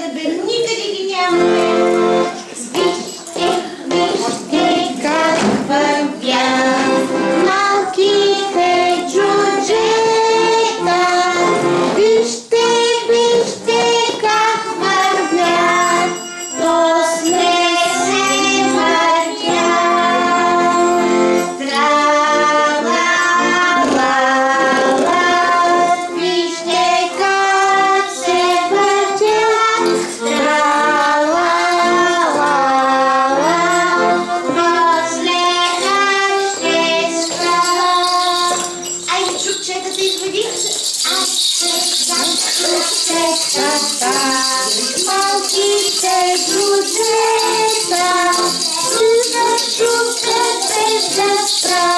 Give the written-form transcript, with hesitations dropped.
да бе, никъде ги нямаме. Вижте как вървят малките джуджета. Вижте как вървят, до смех се въртят. Тра-ла-ла-ла, вижте как се въртят. Тра-ла-ла-ла, после как ще спрат. Ай, чукчетата извади. Чукчетата, малките джуджета, чукат без да спрат.